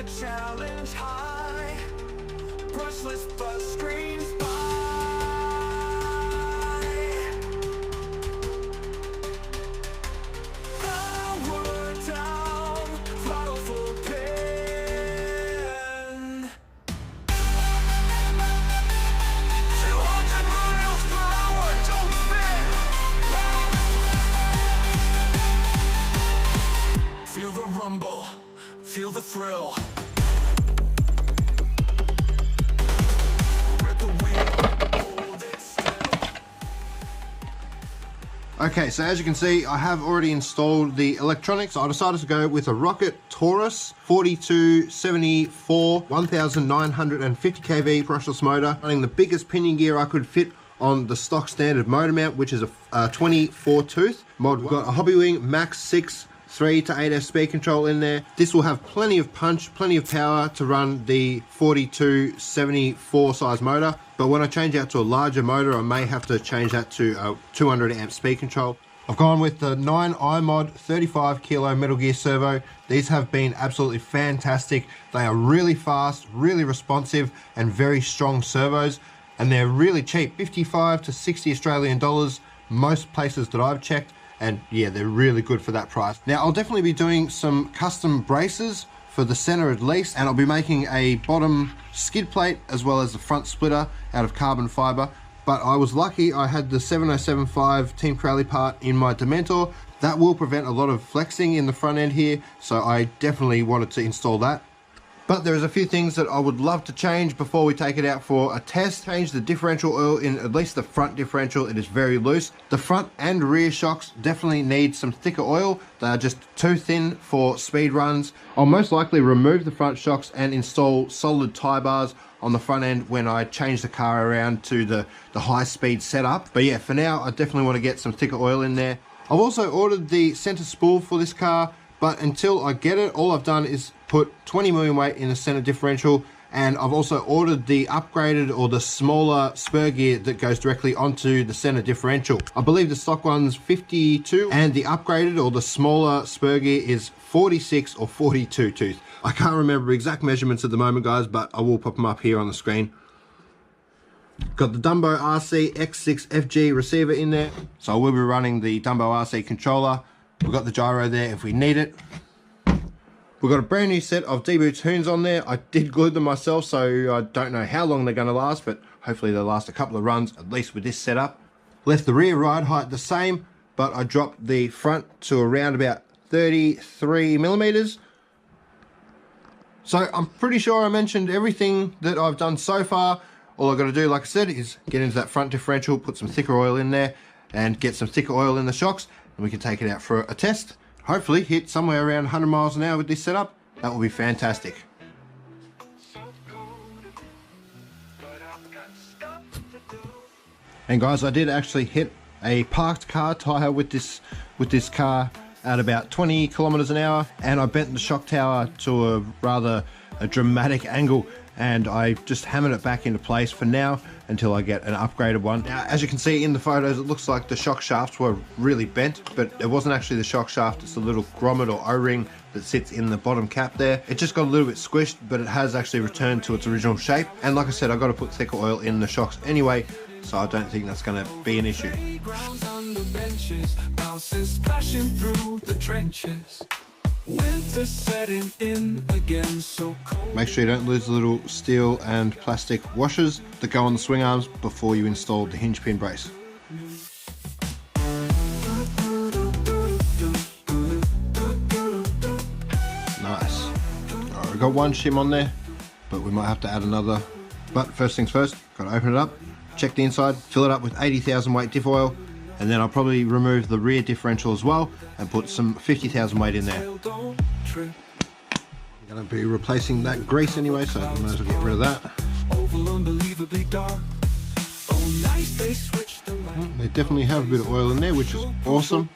the challenge high, brushless but screams by. Power down, throttle full pin. 200 miles per hour, don't spin. Feel the rumble, feel the thrill. Okay, so as you can see, I have already installed the electronics. I decided to go with a Rocket Taurus 4274 1950 kV brushless motor, running the biggest pinion gear I could fit on the stock standard motor mount, which is a 24 tooth mod. We've got a Hobbywing Max6 3 to 8F speed control in there. This will have plenty of punch, plenty of power to run the 4274 size motor. But when I change out to a larger motor, I may have to change that to a 200 amp speed control. I've gone with the 9iMod 35 kilo Metal Gear servo. These have been absolutely fantastic. They are really fast, really responsive, and very strong servos. And they're really cheap, 55 to 60 Australian dollars, most places that I've checked. And yeah, they're really good for that price. Now, I'll definitely be doing some custom braces for the center at least, and I'll be making a bottom skid plate as well as the front splitter out of carbon fiber. But I was lucky, I had the 7075 Team Crowley part in my Dementor. That will prevent a lot of flexing in the front end here, so I definitely wanted to install that. But there's a few things that I would love to change before we take it out for a test. Change the differential oil in at least the front differential. It is very loose. The front and rear shocks definitely need some thicker oil. They are just too thin for speed runs. I'll most likely remove the front shocks and install solid tie bars on the front end when I change the car around to the high speed setup. But yeah, for now, I definitely want to get some thicker oil in there. I've also ordered the center spool for this car, but until I get it, all I've done is put 20 million weight in the center differential, and I've also ordered the upgraded or the smaller spur gear that goes directly onto the center differential. I believe the stock one's 52 and the upgraded or the smaller spur gear is 46 or 42 tooth. I can't remember exact measurements at the moment, guys, but I will pop them up here on the screen. Got the Dumbo RC X6 FG receiver in there, so I will be running the Dumbo RC controller. We've got the gyro there if we need it. We've got a brand new set of Debu tunes on there. I did glue them myself, so I don't know how long they're going to last, but hopefully they'll last a couple of runs, at least with this setup. Left the rear ride height the same, but I dropped the front to around about 33 millimeters. So I'm pretty sure I mentioned everything that I've done so far. All I've got to do, like I said, is get into that front differential, put some thicker oil in there, and get some thicker oil in the shocks, and we can take it out for a test. Hopefully hit somewhere around 100 miles an hour with this setup. That will be fantastic. And guys, I did actually hit a parked car tire with this car at about 20 kilometers an hour, and I bent the shock tower to a rather dramatic angle, and I just hammered it back into place for now until I get an upgraded one. Now, as you can see in the photos, it looks like the shock shafts were really bent, but it wasn't actually the shock shaft, it's a little grommet or O-ring that sits in the bottom cap there. It just got a little bit squished, but it has actually returned to its original shape. And like I said, I've got to put thicker oil in the shocks anyway, so I don't think that's going to be an issue. Winter setting in again, so cold. Make sure you don't lose the little steel and plastic washers that go on the swing arms before you install the hinge pin brace. Nice. Alright, we've got one shim on there, but we might have to add another. But first things first, got to open it up, check the inside, fill it up with 80,000 weight diff oil, and then I'll probably remove the rear differential as well and put some 50,000 weight in there. I'm going to be replacing that grease anyway, so I might as well get rid of that. They definitely have a bit of oil in there, which is awesome.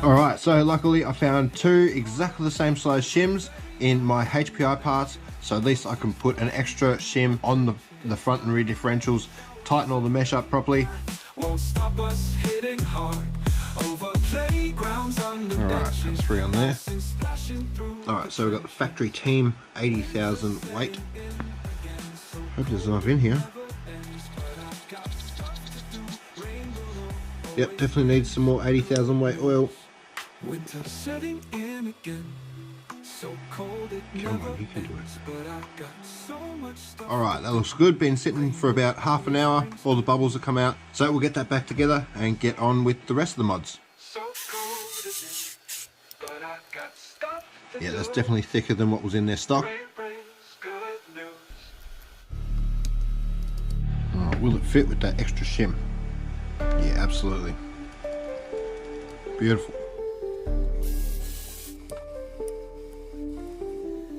Alright, so luckily I found two exactly the same size shims in my HPI parts, so at least I can put an extra shim on the front and rear differentials, tighten all the mesh up properly. Won't stop us hitting hard, overplay Alright, 3 on there. Alright, so we've got the factory team 80,000 weight. Hope there's enough in here. Yep, definitely needs some more 80,000 weight oil. Winter setting in again. So cold it Come on, you can do it. but I got so much stuff. Alright, that looks good. Been sitting for about half an hour. All the bubbles have come out. So we'll get that back together and get on with the rest of the mods. So cold it, but I got stuff to Yeah, that's do. definitely thicker than what was in their stock. Rain brings good news. Oh, will it fit with that extra shim? Yeah, absolutely. Beautiful.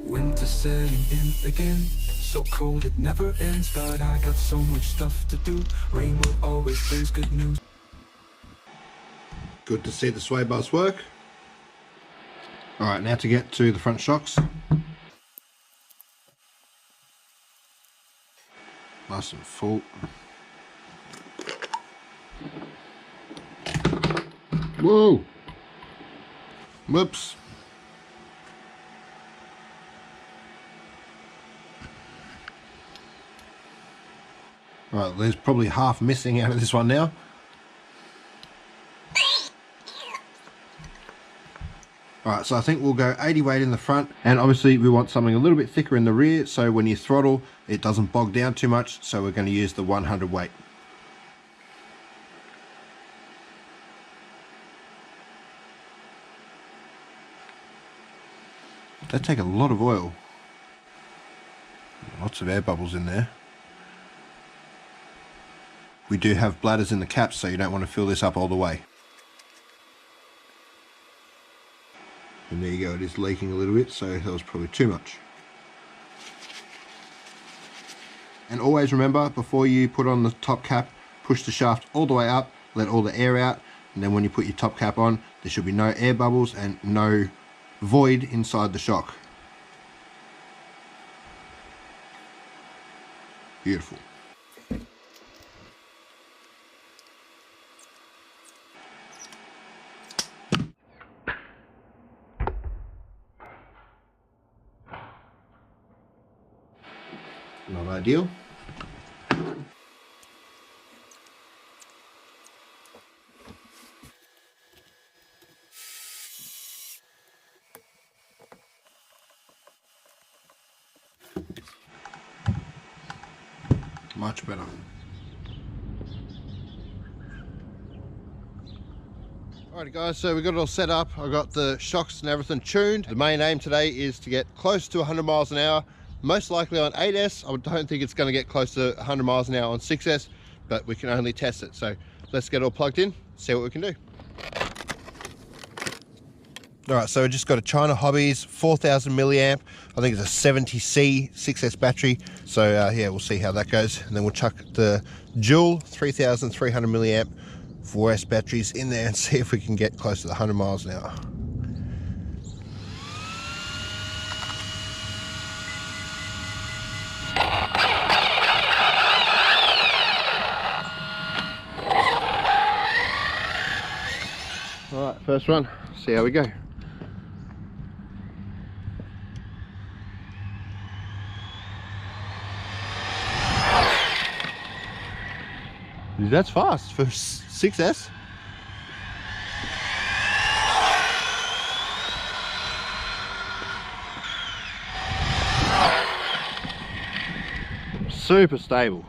Winter setting in again. So cold it never ends, but I got so much stuff to do. Rain will always brings good news. Good to see the sway bars work. Alright, now to get to the front shocks. Nice and full. Whoa! Whoops. Right, there's probably half missing out of this one now. Alright, so I think we'll go 80 weight in the front, and obviously we want something a little bit thicker in the rear, so when you throttle it doesn't bog down too much, so we're going to use the 100 weight. They take a lot of oil. Lots of air bubbles in there. We do have bladders in the caps, so you don't want to fill this up all the way. And there you go, it is leaking a little bit, so that was probably too much. And always remember, before you put on the top cap, push the shaft all the way up, let all the air out, and then when you put your top cap on, there should be no air bubbles and no void inside the shock. Beautiful. Not ideal. Much better. Alright guys, so we got it all set up. I got the shocks and everything tuned. The main aim today is to get close to 100 miles an hour. Most likely on 8S. I don't think it's going to get close to 100 miles an hour on 6S, but we can only test it. So let's get it all plugged in, see what we can do. Alright, so I just got a China Hobbies 4000 milliamp. I think it's a 70C 6S battery. So yeah, we'll see how that goes. And then we'll chuck the dual 3300 milliamp 4S batteries in there and see if we can get close to the 100 miles an hour. Alright, first run, see how we go. That's fast for 6S. Super stable.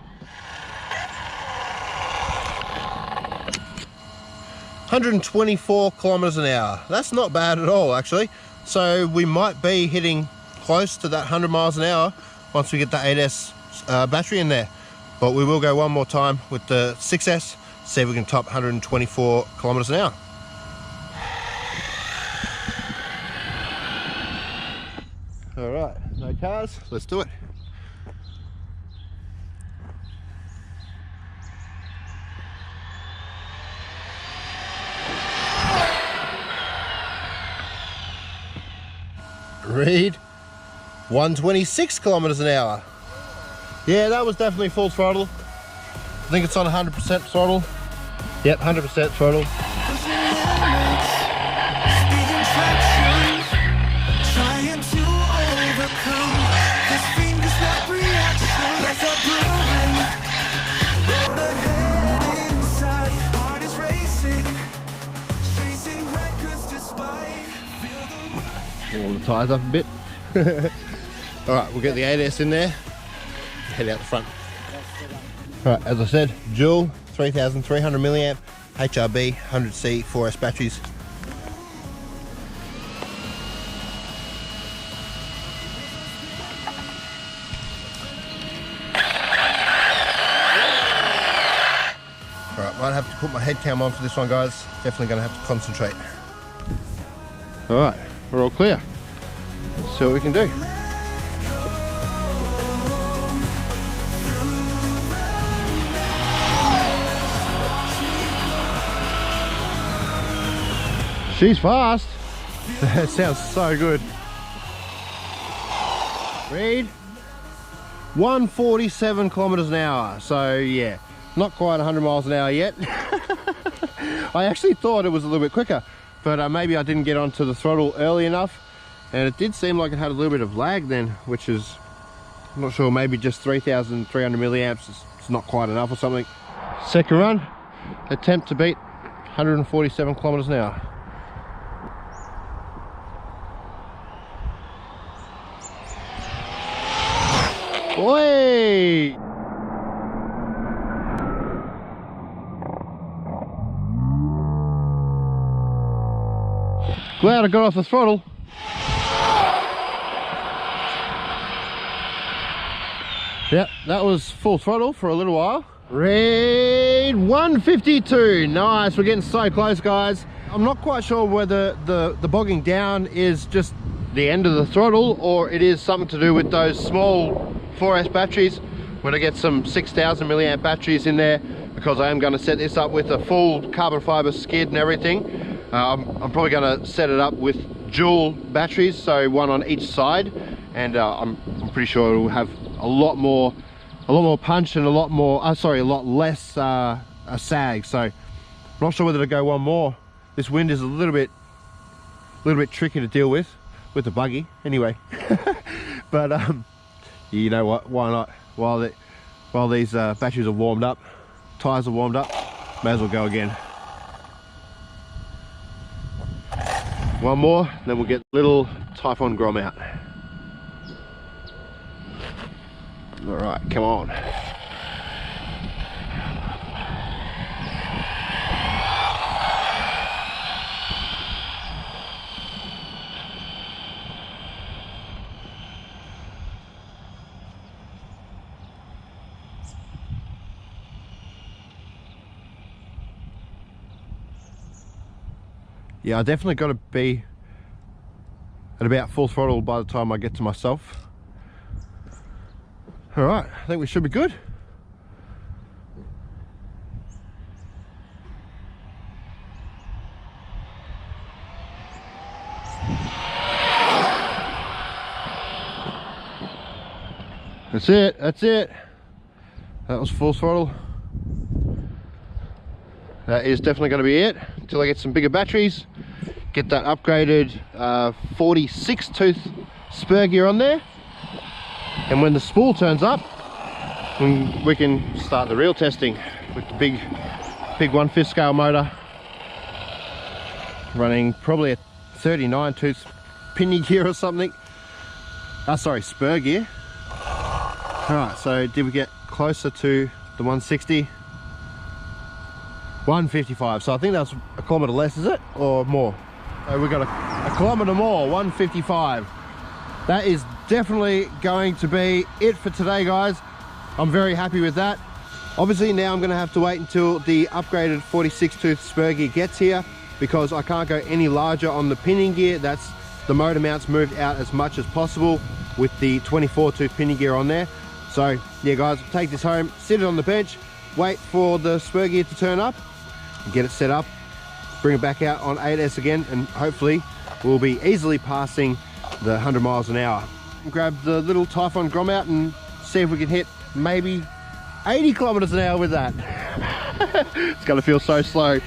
124 kilometers an hour. That's not bad at all, actually. So we might be hitting close to that 100 miles an hour once we get the 8S battery in there. But we will go one more time with the 6S, see if we can top 124 kilometers an hour. All right, no cars, let's do it. Read 126 kilometers an hour. Yeah, that was definitely full throttle. I think it's on 100% throttle. Yep, 100% throttle. pull the tyres up a bit. Alright, we'll get the 8S in there, head out the front. Alright, as I said, dual 3300 milliamp HRB 100C 4S batteries. Alright, might have to put my head cam on for this one, guys. Definitely going to have to concentrate. Alright, we're all clear. Let's see what we can do. She's fast. That sounds so good. Read 147 kilometers an hour. So yeah, not quite 100 miles an hour yet. I actually thought it was a little bit quicker, but maybe I didn't get onto the throttle early enough, and it did seem like it had a little bit of lag then, which is, I'm not sure, maybe just 3,300 milliamps is not quite enough or something. Second run, attempt to beat 147 kilometers an hour. Oi! Glad I got off the throttle. Yep, that was full throttle for a little while. Read 152. Nice, we're getting so close, guys. I'm not quite sure whether the bogging down is just the end of the throttle or it is something to do with those small 4S batteries. When I get some 6,000 milliamp batteries in there, because I am going to set this up with a full carbon fiber skid and everything. I'm probably going to set it up with dual batteries, so one on each side, and I'm pretty sure it will have a lot more punch and a lot less sag. So I'm not sure whether to go one more. This wind is a little bit tricky to deal with the buggy anyway. But you know what, why not? While these batteries are warmed up, tires are warmed up, may as well go again. One more, then we'll get little Typhon Grom out. All right, come on. Yeah, I definitely got to be at about full throttle by the time I get to myself. All right, I think we should be good. That's it, that's it. That was full throttle. That is definitely going to be it until I get some bigger batteries, get that upgraded 46 tooth spur gear on there, and when the spool turns up, we can start the real testing with the big 1/5 scale motor, running probably a 39 tooth pinion gear or something. Sorry, spur gear. All right, so did we get closer to the 160? 155, so I think that's a kilometre less, is it? Or more? So we've got a kilometre more, 155. That is definitely going to be it for today, guys. I'm very happy with that. Obviously now I'm going to have to wait until the upgraded 46 tooth spur gear gets here, because I can't go any larger on the pinion gear. That's the motor mounts moved out as much as possible with the 24 tooth pinion gear on there. So yeah guys, take this home, sit it on the bench, wait for the spur gear to turn up, get it set up, bring it back out on 8S again, and hopefully we'll be easily passing the 100 miles an hour. Grab the little Typhon Grom out and see if we can hit maybe 80 kilometers an hour with that. It's gonna feel so slow.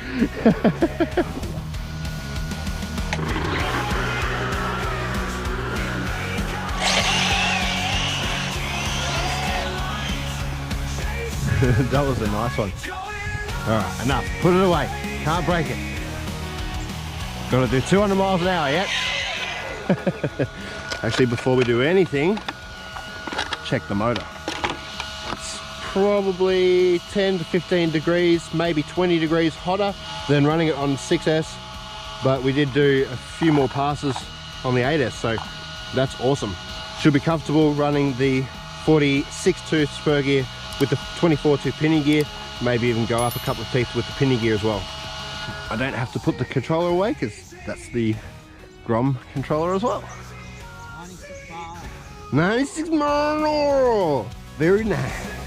That was a nice one. All right, enough. Put it away. Can't break it. Got to do 200 miles an hour yet. Actually, before we do anything, check the motor. It's probably 10 to 15 degrees, maybe 20 degrees hotter than running it on 6S, but we did do a few more passes on the 8S, so that's awesome. Should be comfortable running the 46 tooth spur gear with the 24 tooth pinion gear, maybe even go up a couple of teeth with the pinion gear as well. I don't have to put the controller away because that's the Grom controller as well. 96 miles. Very nice.